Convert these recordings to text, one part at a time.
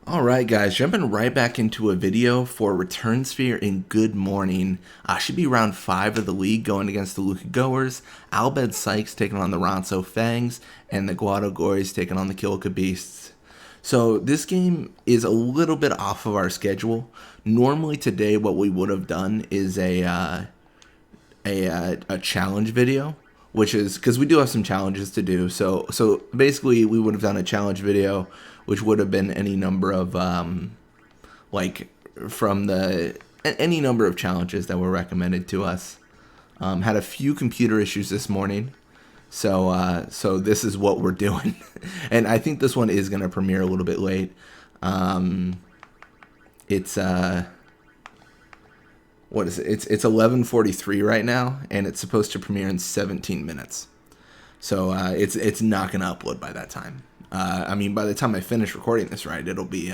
Alright guys, jumping right back into a video for Return Sphere in Good Morning. Should be round 5 of the league going against the Luka Goers, Albed Sykes taking on the Ronso Fangs, and the Guado Gories taking on the Kilika Beasts. So this game is a little bit off of our schedule. Normally today what we would have done is a challenge video, which is because we do have some challenges to do. So basically we would have done a challenge video, which would have been any number of like from the any number of challenges that were recommended to us. Had a few computer issues this morning, so this is what we're doing, and I think this one is gonna premiere a little bit late. It's what is it? It's 11:43 right now, and it's supposed to premiere in 17 minutes. So it's not gonna upload by that time. I mean, by the time I finish recording this, right, it'll be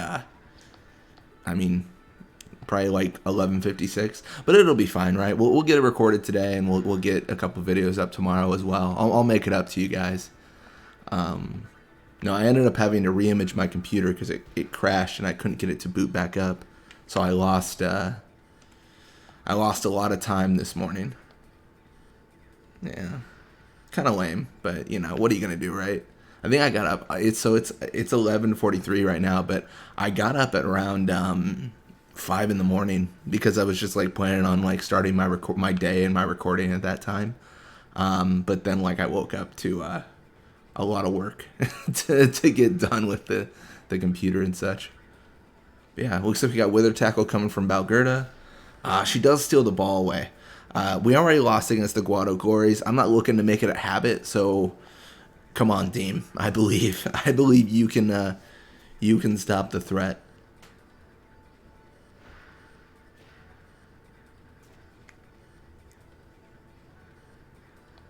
probably like 11:56, but it'll be fine, right? We'll get it recorded today, and we'll get a couple videos up tomorrow as well. I'll make it up to you guys. No, I ended up having to reimage my computer because it crashed and I couldn't get it to boot back up, so I lost a lot of time this morning. Yeah, kind of lame, but you know, what are you gonna do, right? I think I got up. It's 11:43 right now, but I got up at around 5 in the morning because I was just like planning on like starting my day and my recording at that time. But then like I woke up to a lot of work to get done with the computer and such. But yeah, looks like we got Wither Tackle coming from Balgerda. She does steal the ball away. We already lost against the Guado Gories. I'm not looking to make it a habit, so come on, team. I believe you can stop the threat.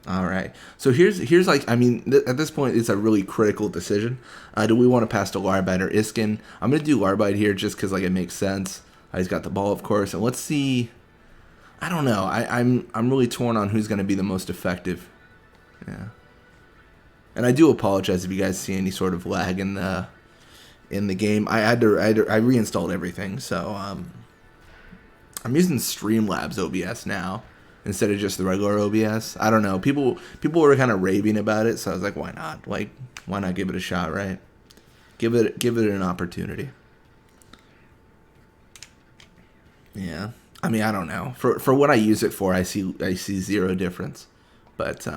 All right. So here's like, I mean, at this point it's a really critical decision. Do we want to pass to Larbite or Iskin? I'm gonna do Larbite here just because like it makes sense. He's got the ball, of course, and let's see. I don't know. I'm really torn on who's gonna be the most effective. Yeah. And I do apologize if you guys see any sort of lag in the game. I reinstalled everything, so I'm using Streamlabs OBS now instead of just the regular OBS. I don't know. People were kind of raving about it, so I was like, why not? Like, why not give it a shot, right? Give it an opportunity. Yeah. I mean, I don't know. For what I use it for, I see zero difference. But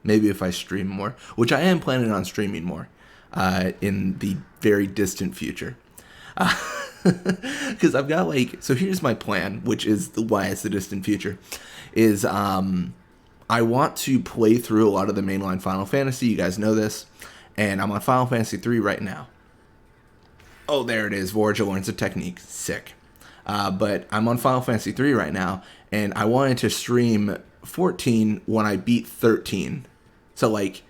maybe if I stream more, which I am planning on streaming more in the very distant future. Because I've got like, so here's my plan, which is why it's the distant future, is I want to play through a lot of the mainline Final Fantasy. You guys know this, and I'm on Final Fantasy 3 right now. Oh, there it is. Vorja learns a technique. Sick. But I'm on Final Fantasy 3 right now, and I wanted to stream 14 when I beat 13. So like,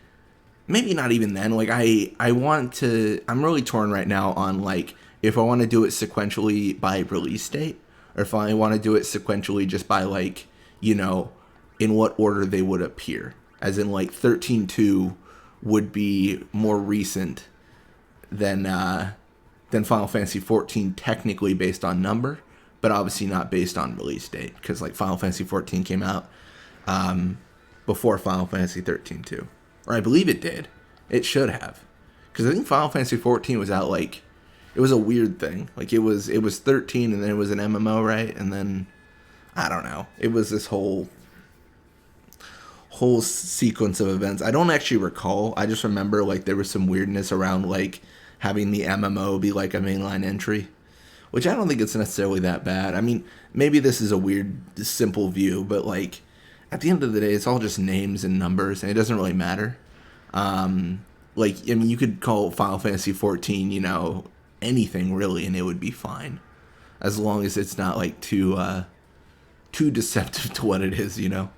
maybe not even then. Like I want to. I'm really torn right now on like if I want to do it sequentially by release date, or if I want to do it sequentially just by like, you know, in what order they would appear. As in like 13.2 would be more recent than Final Fantasy 14 technically based on number, but obviously not based on release date because like Final Fantasy 14 came out before Final Fantasy 13 too, or I believe it did. It should have, because I think Final Fantasy 14 was out like, it was a weird thing. Like it was 13 and then it was an MMO, right? And then I don't know. It was this whole sequence of events. I don't actually recall. I just remember like there was some weirdness around like having the MMO be like a mainline entry, which I don't think it's necessarily that bad. I mean, maybe this is a weird, simple view, but like at the end of the day, it's all just names and numbers, and it doesn't really matter. Like, I mean, you could call Final Fantasy 14, you know, anything really, and it would be fine, as long as it's not like too deceptive to what it is, you know.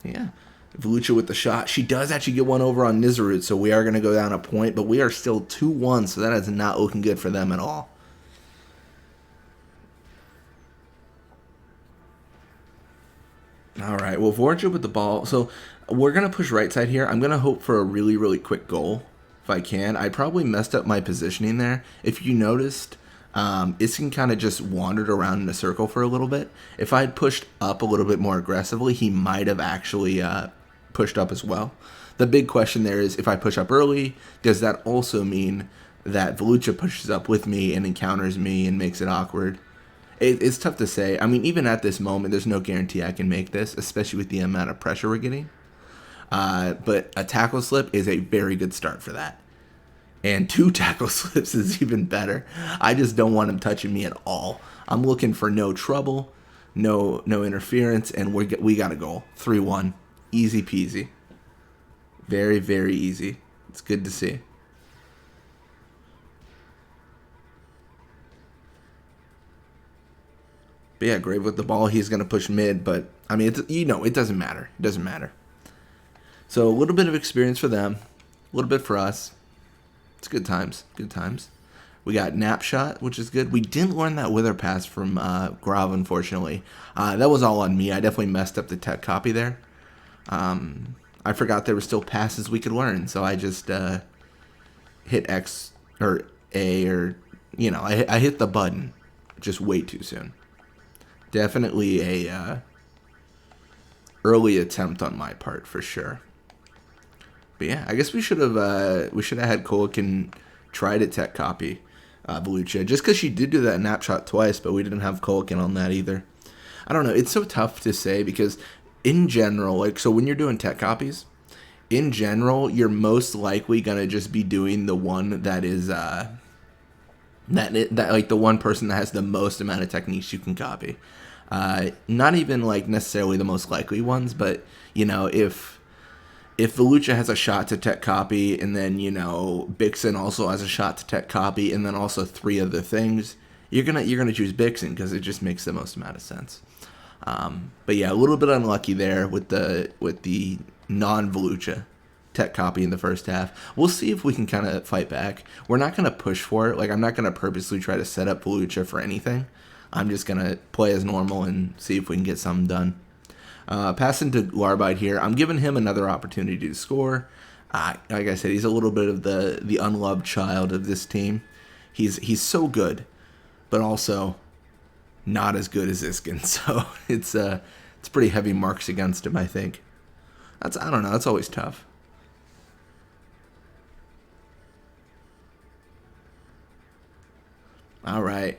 Yeah. Volucha with the shot. She does actually get one over on Nizarut, so we are going to go down a point, but we are still 2-1, so that is not looking good for them at all. All right. Well, Voracek with the ball. So we're gonna push right side here. I'm gonna hope for a really, really quick goal if I can. I probably messed up my positioning there. If you noticed, Iskin kind of just wandered around in a circle for a little bit. If I had pushed up a little bit more aggressively, he might have actually pushed up as well. The big question there is, if I push up early, does that also mean that Volucha pushes up with me and encounters me and makes it awkward? It's tough to say. I mean, even at this moment, there's no guarantee I can make this, especially with the amount of pressure we're getting. But a tackle slip is a very good start for that. And 2 tackle slips is even better. I just don't want him touching me at all. I'm looking for no trouble, no interference, and we got a goal. 3-1. Easy peasy. Very, very easy. It's good to see. But yeah, Grave with the ball. He's going to push mid, but I mean, it doesn't matter. It doesn't matter. So a little bit of experience for them, a little bit for us. It's good times. Good times. We got nap shot, which is good. We didn't learn that wither pass from Grav, unfortunately. That was all on me. I definitely messed up the tech copy there. I forgot there were still passes we could learn, so I just hit X or A or, I hit the button just way too soon. Definitely a early attempt on my part for sure. But yeah, I guess we should have had Kilika try to tech copy Volucha, just because she did do that nap shot twice, but we didn't have Kilika on that either. I don't know. It's so tough to say because in general, so when you're doing tech copies, in general, you're most likely gonna just be doing the one that is that the one person that has the most amount of techniques you can copy. Not even like necessarily the most likely ones, but if Volucha has a shot to tech copy, and then Bixen also has a shot to tech copy, and then also 3 other things, you're gonna choose Bixen because it just makes the most amount of sense. But yeah, a little bit unlucky there with the non-Volucha tech copy in the first half. We'll see if we can kind of fight back. We're not gonna push for it. Like, I'm not gonna purposely try to set up Volucha for anything. I'm just gonna play as normal and see if we can get something done. Passing to Larbite here. I'm giving him another opportunity to score. Like I said, he's a little bit of the unloved child of this team. He's so good, but also not as good as Iskin. So it's pretty heavy marks against him, I think. I don't know. That's always tough. All right.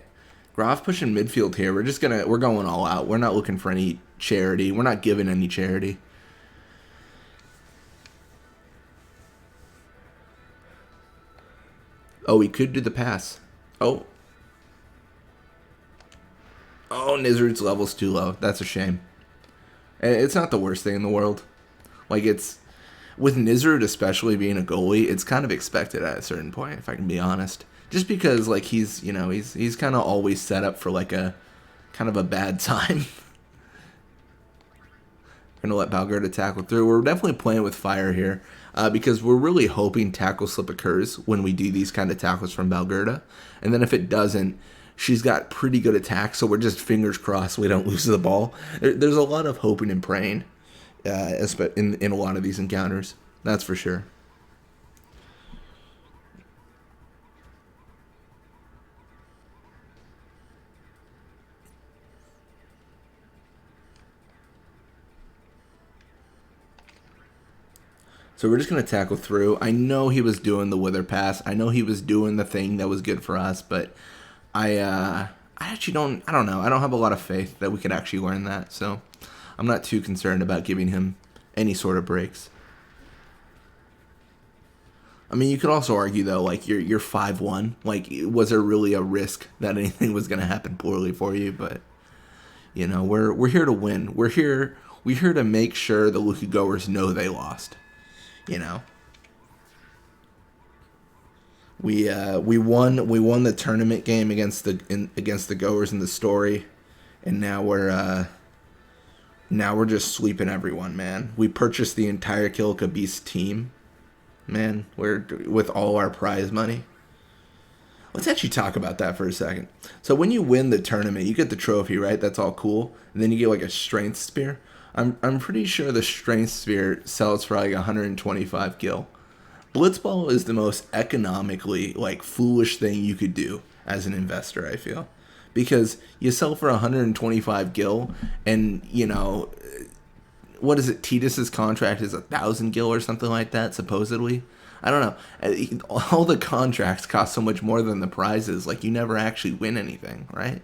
Graf pushing midfield here. We're going all out. We're not looking for any charity. We're not giving any charity. Oh, he could do the pass. Oh, Nizrud's level's too low. That's a shame. It's not the worst thing in the world. Like, it's with Nizrud especially being a goalie, it's kind of expected at a certain point, if I can be honest. Just because, like, he's kind of always set up for, like, a kind of a bad time. Going to let Balgerda tackle through. We're definitely playing with fire here because we're really hoping tackle slip occurs when we do these kind of tackles from Balgerda. And then if it doesn't, she's got pretty good attack, so we're just fingers crossed we don't lose the ball. There's a lot of hoping and praying in a lot of these encounters. That's for sure. So we're just going to tackle through. I know he was doing the wither pass. I know he was doing the thing that was good for us, but I actually I don't know. I don't have a lot of faith that we could actually learn that, so I'm not too concerned about giving him any sort of breaks. I mean, you could also argue, though, like, you're 5-1. Like, was there really a risk that anything was going to happen poorly for you? But, we're here to win. We're here to make sure the Luka goers know they lost. We won the tournament game against the goers in the story, and now we're just sweeping everyone, man. We purchased the entire Kilika Beast team, man. We're with all our prize money. Let's actually talk about that for a second. So when you win the tournament, you get the trophy, right? That's all cool, and then you get like a strength spear. I'm pretty sure the Strength Sphere sells for like 125 gil. Blitzball is the most economically like foolish thing you could do as an investor, I feel. Because you sell for 125 gil and, you know, what is it? Titus's contract is 1,000 gil or something like that, supposedly. I don't know. All the contracts cost so much more than the prizes. Like, you never actually win anything, right?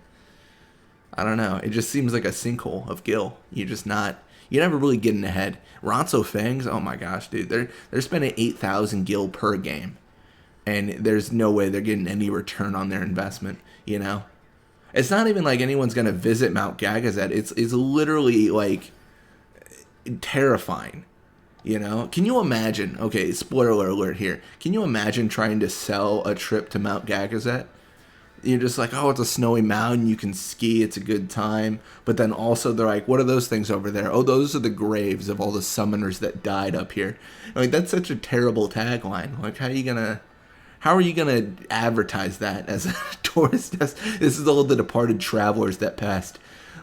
I don't know. It just seems like a sinkhole of gil. You're never really getting ahead. Ronso Fangs, oh my gosh, dude. They're spending 8,000 gil per game. And there's no way they're getting any return on their investment, you know? It's not even like anyone's going to visit Mount Gagazet. It's literally, like, terrifying. You know, can you imagine? Okay, spoiler alert here. Can you imagine trying to sell a trip to Mount Gagazet? You're just like, oh, it's a snowy mountain. You can ski. It's a good time. But then also they're like, what are those things over there? Oh, those are the graves of all the summoners that died up here. Like, that's such a terrible tagline. Like, how are you gonna advertise that as a tourist? This is all the departed travelers that passed.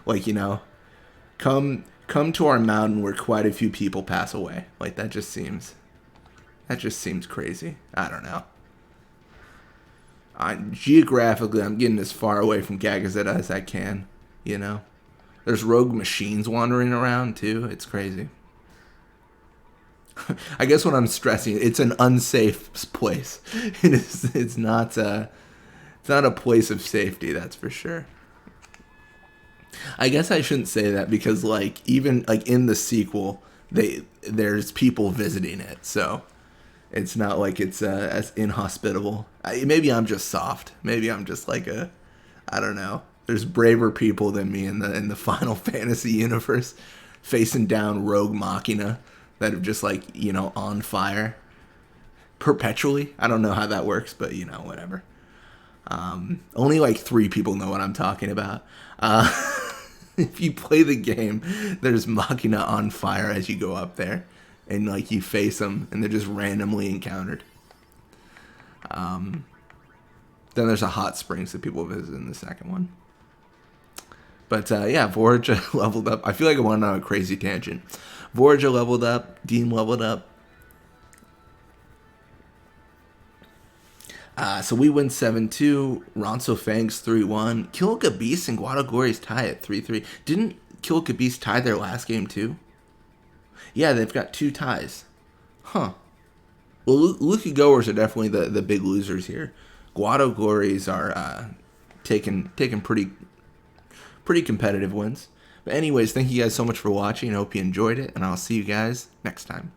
Like, you know, come to our mountain where quite a few people pass away. Like, that just seems crazy. I don't know. Geographically, I'm getting as far away from Gagazet as I can, you know. There's rogue machines wandering around too. It's crazy. I guess what I'm stressing, it's an unsafe place. It's not a place of safety, that's for sure. I guess I shouldn't say that because, like, even like in the sequel, there's people visiting it, so it's not like it's as inhospitable. Maybe I'm just soft. Maybe I'm just like I don't know. There's braver people than me in the Final Fantasy universe, facing down rogue machina that are just, like, you know, on fire perpetually. I don't know how that works, but, you know, whatever. Only like 3 people know what I'm talking about. If you play the game, there's Machina on fire as you go up there, and like you face them, and they're just randomly encountered. Then there's a hot springs that people visit in the second one. But yeah, Vorja leveled up. I feel like I went on a crazy tangent. Vorja leveled up. Dean leveled up. So we win 7-2. Ronso Fangs 3-1. Kilika Beast and Guadagori's tie at 3-3. Didn't Kilika Beast tie their last game too? Yeah, they've got 2 ties. Huh. Well, Lucky Goers are definitely the big losers here. Guadagoris are taking pretty competitive wins. But anyways, thank you guys so much for watching. I hope you enjoyed it, and I'll see you guys next time.